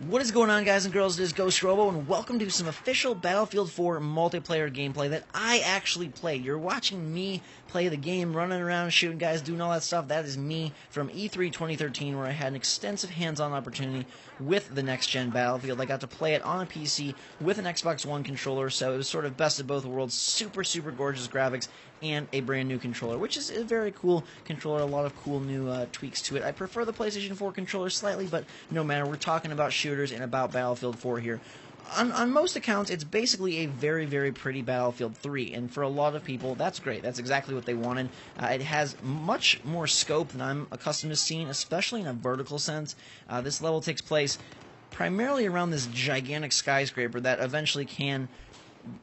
What is going on, guys and girls? It is Ghost Robo, and welcome to some official Battlefield 4 multiplayer gameplay that I actually played. You're watching me play the game, running around, shooting guys, doing all that stuff. That is me from E3 2013, where I had an extensive hands-on opportunity with the next-gen Battlefield. I got to play it on a PC with an Xbox One controller, so it was sort of best of both worlds. Super, super gorgeous graphics and a brand new controller, which is a very cool controller. A lot of cool new tweaks to it. I prefer the PlayStation 4 controller slightly, but no matter. We're talking about shooters and about Battlefield 4 here. On most accounts, it's basically a very, very pretty Battlefield 3, and for a lot of people, that's great. That's exactly what they wanted. It has much more scope than I'm accustomed to seeing, especially in a vertical sense. This level takes place primarily around this gigantic skyscraper that eventually can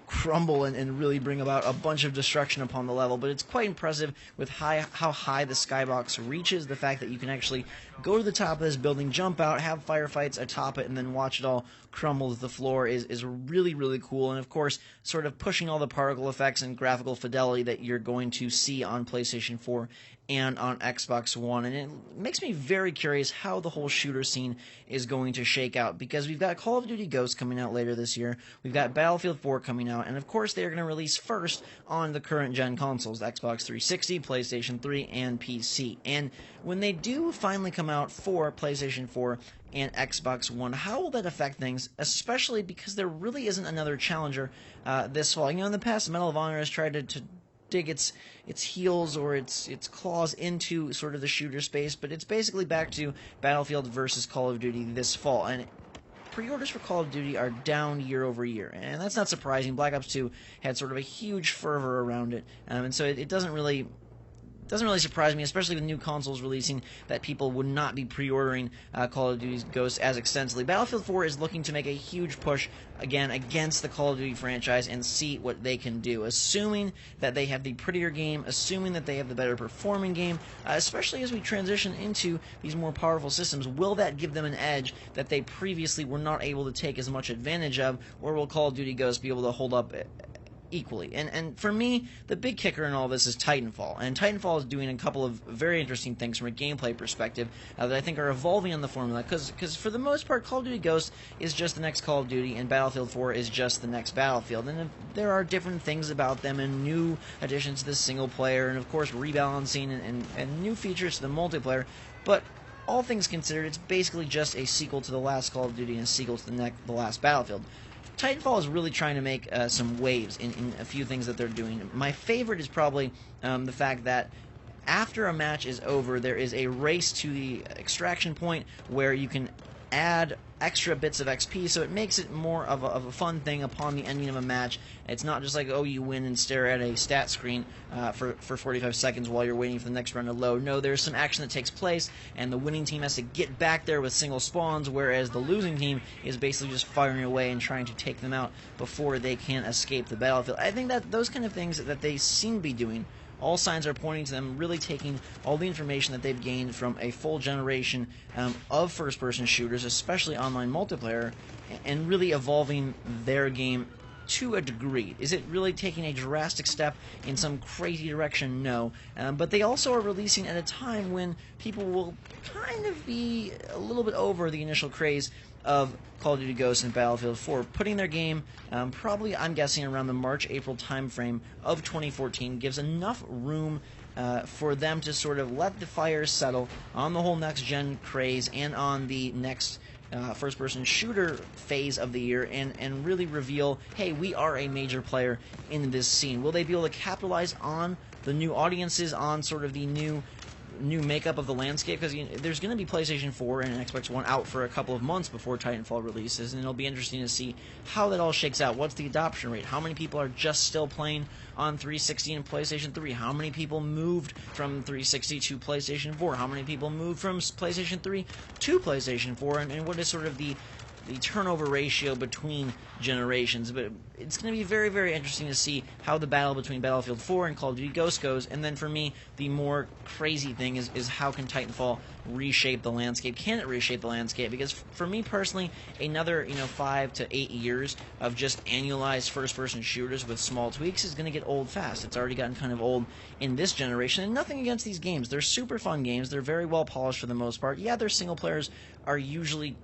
crumble and really bring about a bunch of destruction upon the level, but it's quite impressive with how high the skybox reaches. The fact that you can actually go to the top of this building, jump out, have firefights atop it, and then watch it all crumble to the floor is really, really cool, and of course, sort of pushing all the particle effects and graphical fidelity that you're going to see on PlayStation 4 and on Xbox One, and it makes me very curious how the whole shooter scene is going to shake out, because we've got Call of Duty Ghosts coming out later this year, we've got Battlefield 4 coming out, and of course they're going to release first on the current gen consoles, Xbox 360, PlayStation 3, and PC. And when they do finally come out for PlayStation 4 and Xbox One, how will that affect things, especially because there really isn't another challenger this fall? You know, in the past, Medal of Honor has tried to dig its heels or its claws into sort of the shooter space, but it's basically back to Battlefield versus Call of Duty this fall, and pre-orders for Call of Duty are down year over year, and that's not surprising. Black Ops 2 had sort of a huge fervor around it, and so it doesn't really surprise me, especially with new consoles releasing, that people would not be pre-ordering Call of Duty Ghosts as extensively. Battlefield 4 is looking to make a huge push, again, against the Call of Duty franchise and see what they can do, assuming that they have the prettier game, assuming that they have the better performing game, especially as we transition into these more powerful systems. Will that give them an edge that they previously were not able to take as much advantage of, or will Call of Duty Ghosts be able to hold up equally? And for me, the big kicker in all this is Titanfall, and Titanfall is doing a couple of very interesting things from a gameplay perspective that I think are evolving on the formula, because for the most part, Call of Duty Ghosts is just the next Call of Duty, and Battlefield 4 is just the next Battlefield, and there are different things about them, and new additions to the single player, and of course rebalancing and new features to the multiplayer, but all things considered, it's basically just a sequel to the last Call of Duty and a sequel to the last Battlefield. Titanfall is really trying to make some waves in a few things that they're doing. My favorite is probably the fact that after a match is over, there is a race to the extraction point where you can add extra bits of XP, so it makes it more of a fun thing upon the ending of a match. It's not just like, oh, you win and stare at a stat screen for 45 seconds while you're waiting for the next round to load. No, there's some action that takes place, and the winning team has to get back there with single spawns, whereas the losing team is basically just firing away and trying to take them out before they can escape the battlefield. I think that those kind of things that they seem to be doing, all signs are pointing to them really taking all the information that they've gained from a full generation of first-person shooters, especially online multiplayer, and really evolving their game to a degree. Is it really taking a drastic step in some crazy direction? No. But they also are releasing at a time when people will kind of be a little bit over the initial craze of Call of Duty Ghosts and Battlefield 4, putting their game probably, I'm guessing, around the March-April timeframe of 2014, gives enough room for them to sort of let the fires settle on the whole next-gen craze and on the next first-person shooter phase of the year, and really reveal, hey, we are a major player in this scene. Will they be able to capitalize on the new audiences, on sort of the new makeup of the landscape? Because there's going to be PlayStation 4 and Xbox One out for a couple of months before Titanfall releases, and it'll be interesting to see how that all shakes out. What's the adoption rate? How many people are just still playing on 360 and PlayStation 3? How many people moved from 360 to PlayStation 4? How many people moved from PlayStation 3 to PlayStation 4? And what is sort of the turnover ratio between generations? But it's going to be very, very interesting to see how the battle between Battlefield 4 and Call of Duty Ghosts goes. And then for me, the more crazy thing is how can Titanfall reshape the landscape? Can it reshape the landscape? Because for me personally, another 5 to 8 years of just annualized first-person shooters with small tweaks is going to get old fast. It's already gotten kind of old in this generation, and nothing against these games. They're super fun games. They're very well polished for the most part. Yeah, their single players are usually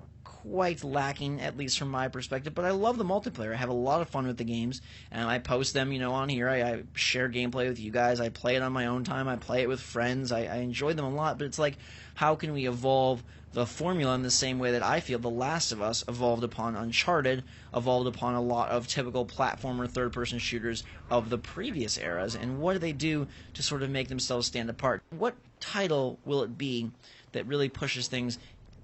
quite lacking, at least from my perspective, but I love the multiplayer. I have a lot of fun with the games, and I post them, on here. I share gameplay with you guys. I play it on my own time. I play it with friends. I enjoy them a lot, but it's like, how can we evolve the formula in the same way that I feel The Last of Us evolved upon Uncharted, evolved upon a lot of typical platformer third-person shooters of the previous eras, and what do they do to sort of make themselves stand apart? What title will it be that really pushes things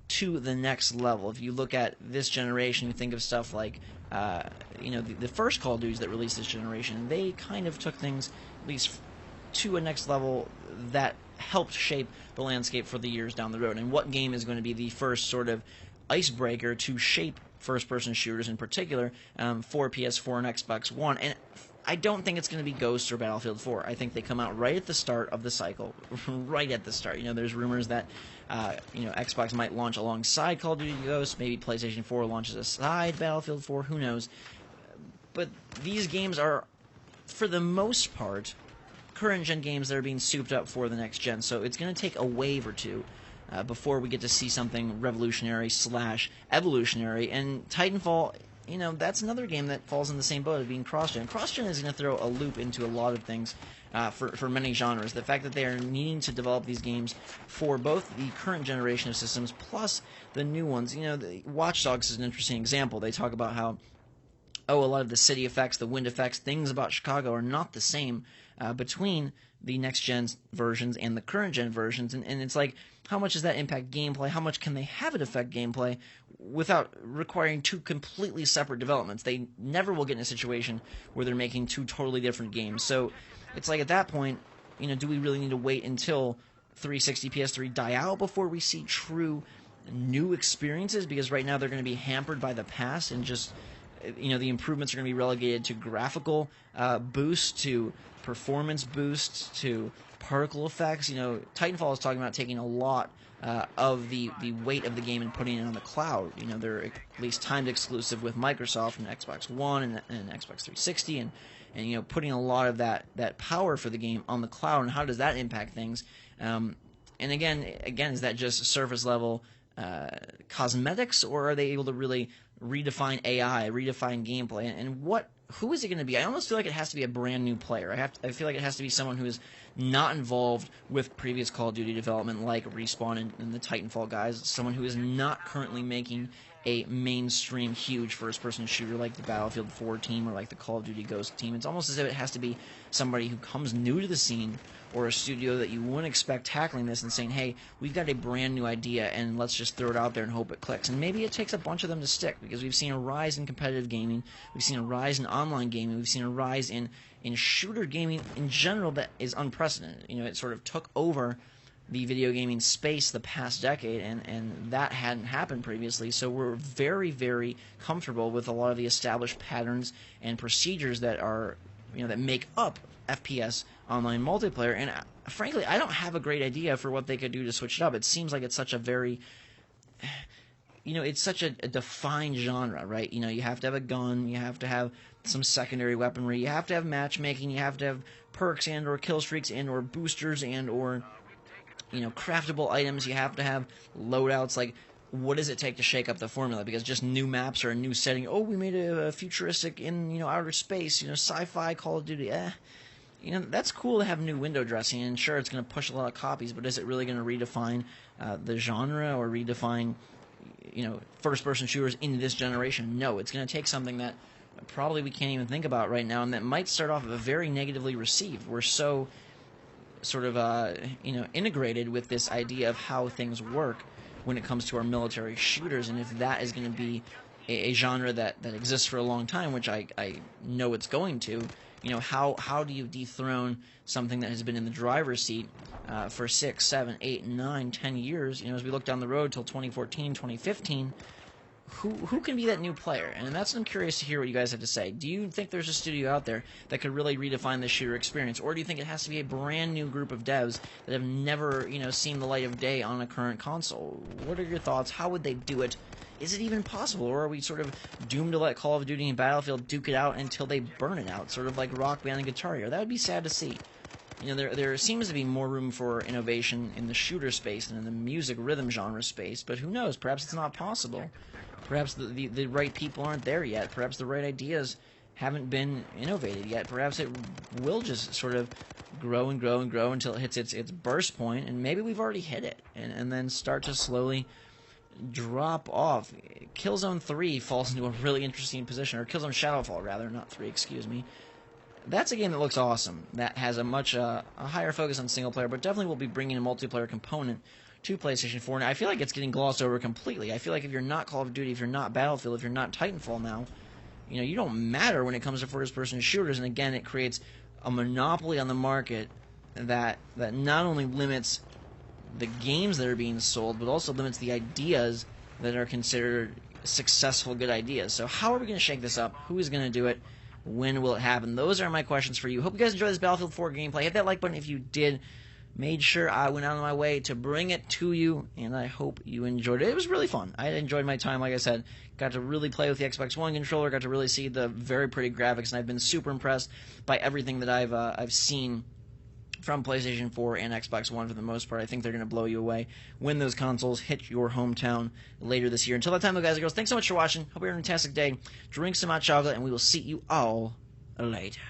to the next level? If you look at this generation, you think of stuff like, the first Call of Duties that released this generation, they kind of took things at least to a next level that helped shape the landscape for the years down the road. And what game is going to be the first sort of icebreaker to shape first-person shooters in particular for PS4 and Xbox One? And I don't think it's going to be Ghost or Battlefield 4. I think they come out right at the start of the cycle, right at the start. There's rumors that Xbox might launch alongside Call of Duty Ghost, maybe PlayStation 4 launches aside Battlefield 4, who knows. But these games are, for the most part, current-gen games that are being souped up for the next gen, so it's going to take a wave or two before we get to see something revolutionary/evolutionary. And Titanfall, that's another game that falls in the same boat of being cross-gen. Cross-gen is going to throw a loop into a lot of things for many genres. The fact that they are needing to develop these games for both the current generation of systems plus the new ones. The Watch Dogs is an interesting example. They talk about how a lot of the city effects, the wind effects, things about Chicago are not the same between the next-gen versions and the current-gen versions. And it's like, how much does that impact gameplay? How much can they have it affect gameplay without requiring two completely separate developments? They never will get in a situation where they're making two totally different games. So it's like, at that point, do we really need to wait until 360, PS3 die out before we see true new experiences? Because right now they're going to be hampered by the past, and just the improvements are going to be relegated to graphical boosts, to performance boosts, to particle effects. Titanfall is talking about taking a lot of the weight of the game and putting it on the cloud. They're at least timed exclusive with Microsoft and Xbox One and Xbox 360, and putting a lot of that power for the game on the cloud. And how does that impact things? And again, is that just surface level cosmetics, or are they able to really redefine AI, redefine gameplay, and who is it going to be? I almost feel like it has to be a brand new player. I feel like it has to be someone who is not involved with previous Call of Duty development, like Respawn and the Titanfall guys. Someone who is not currently making a mainstream huge first-person shooter like the Battlefield 4 team or like the Call of Duty Ghost team. It's almost as if it has to be somebody who comes new to the scene, or a studio that you wouldn't expect tackling this and saying, hey, we've got a brand new idea and let's just throw it out there and hope it clicks. And maybe it takes a bunch of them to stick, because we've seen a rise in competitive gaming, we've seen a rise in online gaming, we've seen a rise in shooter gaming in general that is unprecedented. It sort of took over the video gaming space the past decade, and that hadn't happened previously. So we're very, very comfortable with a lot of the established patterns and procedures that are, that make up FPS online multiplayer. And frankly, I don't have a great idea for what they could do to switch it up. It seems like it's such a very, it's such a defined genre, right? You have to have a gun, you have to have some secondary weaponry, you have to have matchmaking, you have to have perks and or kill streaks and or boosters and or craftable items, you have to have loadouts. Like, what does it take to shake up the formula? Because just new maps or a new setting, we made a futuristic in outer space, sci-fi Call of Duty, that's cool to have new window dressing, and sure, it's going to push a lot of copies, but is it really going to redefine the genre or redefine first-person shooters in this generation? No, it's going to take something that probably we can't even think about right now, and that might start off very negatively received. We're so sort of integrated with this idea of how things work when it comes to our military shooters, and if that is going to be a genre that exists for a long time, which I know it's going to, how do you dethrone something that has been in the driver's seat for 6, 7, 8, 9, 10 years? As we look down the road till 2014, 2015, who can be that new player? And that's what I'm curious to hear what you guys have to say. Do you think there's a studio out there that could really redefine the shooter experience, or do you think it has to be a brand new group of devs that have never, seen the light of day on a current console? What are your thoughts? How would they do it? Is it even possible, or are we sort of doomed to let Call of Duty and Battlefield duke it out until they burn it out, sort of like Rock Band and Guitar Hero? That would be sad to see. You know, there seems to be more room for innovation in the shooter space than in the music rhythm genre space, but who knows? Perhaps it's not possible. Perhaps the right people aren't there yet. Perhaps the right ideas haven't been innovated yet. Perhaps it will just sort of grow and grow and grow until it hits its burst point, and maybe we've already hit it, and then start to slowly drop off. Killzone 3 falls into a really interesting position, or Killzone Shadowfall, rather, not 3, excuse me. That's a game that looks awesome, that has a much a higher focus on single player, but definitely will be bringing a multiplayer component to PlayStation 4. And I feel like it's getting glossed over completely. I feel like if you're not Call of Duty, if you're not Battlefield, if you're not Titanfall now, you know, you don't matter when it comes to first-person shooters. And again, it creates a monopoly on the market that not only limits the games that are being sold, but also limits the ideas that are considered successful, good ideas. So how are we going to shake this up? Who is going to do it? When will it happen? Those are my questions for you. Hope you guys enjoyed this Battlefield 4 gameplay. Hit that like button if you did. Made sure I went out of my way to bring it to you, and I hope you enjoyed it. It was really fun. I enjoyed my time, like I said. Got to really play with the Xbox One controller, got to really see the very pretty graphics, and I've been super impressed by everything that I've seen from PlayStation 4 and Xbox One for the most part. I think they're going to blow you away when those consoles hit your hometown later this year. Until that time, though, guys and girls, thanks so much for watching. Hope you have a fantastic day. Drink some hot chocolate, and we will see you all later.